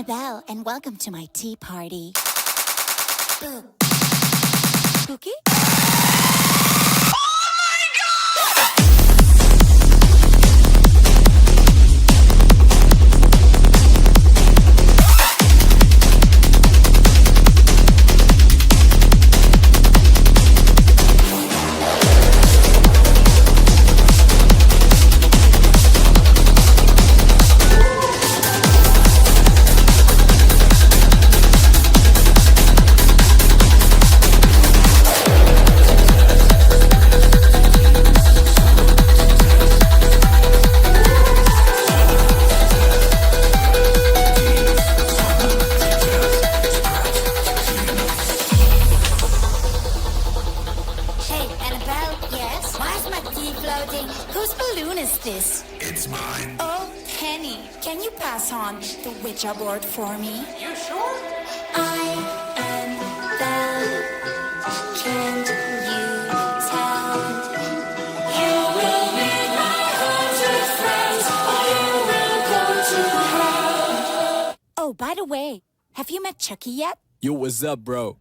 Annabelle, and welcome to my tea party. Cookie? Whose balloon is this? It's mine. Oh, Penny, can you pass on the Ouija board for me? You sure? I am Belle. Can't you tell? You will meet my haunted friends, or you will go to hell. Oh, by the way, have you met Chucky yet? Yo, what's up, bro?